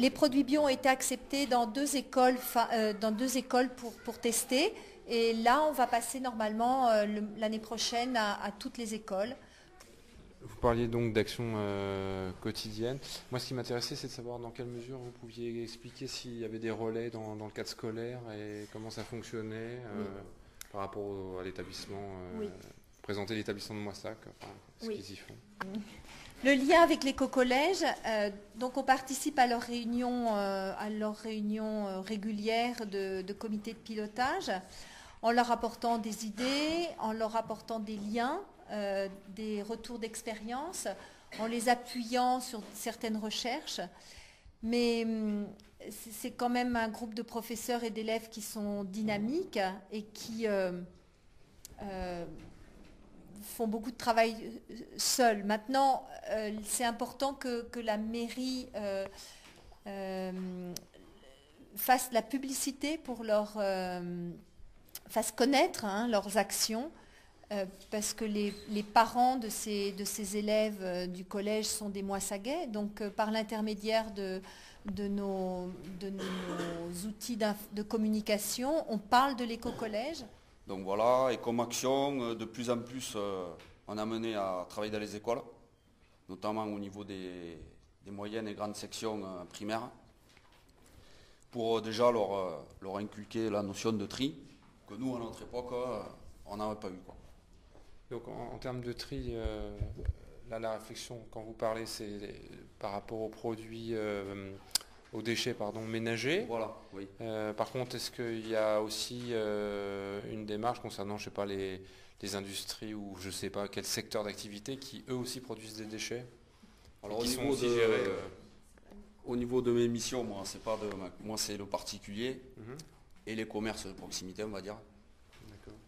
Les produits bio ont été acceptés dans deux écoles, pour tester. Et là, on va passer normalement l'année prochaine à toutes les écoles. Vous parliez donc d'action quotidienne. Moi, ce qui m'intéressait, c'est de savoir dans quelle mesure vous pouviez expliquer s'il y avait des relais dans le cadre scolaire et comment ça fonctionnait par rapport à l'établissement, présenter l'établissement de Moissac, ce qu'ils y font. Le lien avec l'éco-collège, donc on participe à leurs réunions, régulières de comité de pilotage, en leur apportant des idées, en leur apportant des liens, des retours d'expérience, en les appuyant sur certaines recherches. Mais c'est quand même un groupe de professeurs et d'élèves qui sont dynamiques et qui font beaucoup de travail seuls. Maintenant, c'est important que la mairie fasse la publicité pour fasse connaître leurs actions, parce que les parents de ces élèves du collège sont des Moissagais, donc par l'intermédiaire de nos outils de communication, on parle de l'éco-collège. Donc voilà, et comme action, de plus en plus, on a mené à travailler dans les écoles, notamment au niveau des moyennes et grandes sections primaires, pour déjà leur inculquer la notion de tri, que nous, à notre époque, on n'avait pas eu, quoi. Donc en termes de tri, là, la réflexion, quand vous parlez, c'est par rapport aux produits, aux déchets ménagers. Voilà, oui. Par contre, est-ce qu'il y a aussi une démarche concernant, je sais pas, les industries ou je sais pas quel secteur d'activité qui eux aussi produisent des déchets? Alors au niveau de mes missions, moi c'est le particulier et les commerces de proximité, on va dire.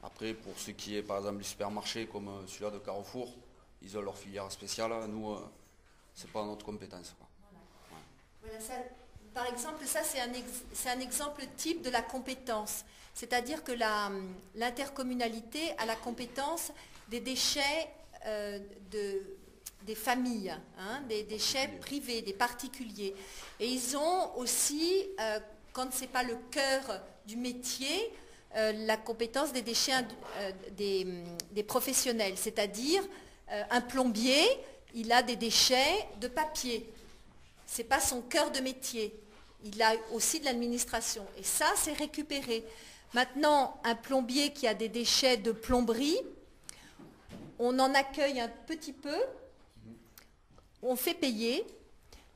Après, pour ce qui est par exemple du supermarché comme celui-là de Carrefour, ils ont leur filière spéciale. Nous, c'est pas notre compétence, quoi. Voilà, ça, par exemple, ça c'est un exemple type de la compétence. C'est-à-dire que l'intercommunalité a la compétence des déchets des familles, des déchets privés, des particuliers. Et ils ont aussi, quand ce n'est pas le cœur du métier, la compétence des déchets des professionnels. C'est-à-dire, un plombier, il a des déchets de papier. Ce n'est pas son cœur de métier. Il a aussi de l'administration. Et ça, c'est récupéré. Maintenant, un plombier qui a des déchets de plomberie, on en accueille un petit peu, on fait payer,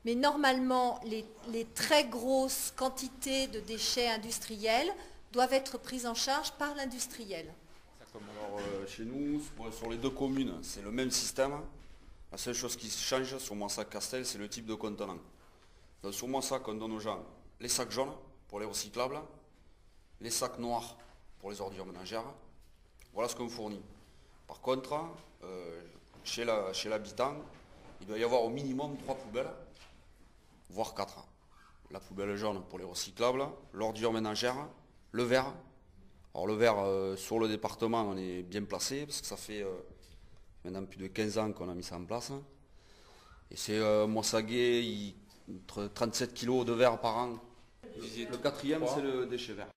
mais normalement, les très grosses quantités de déchets industriels doivent être prises en charge par l'industriel. Alors, chez nous, sur les deux communes, c'est le même système. La seule chose qui change sur Moissac-Castel, c'est le type de contenant. Donc, sur Moissac, on donne aux gens les sacs jaunes pour les recyclables, les sacs noirs pour les ordures ménagères. Voilà ce qu'on fournit. Par contre, chez l'habitant, il doit y avoir au minimum 3 poubelles, voire 4. La poubelle jaune pour les recyclables, l'ordure ménagère, le verre. Alors le verre, sur le département, on est bien placé, parce que ça fait maintenant plus de 15 ans qu'on a mis ça en place. Et c'est Moissaguet, 37 kg de verre par an. Le quatrième, c'est le déchet vert.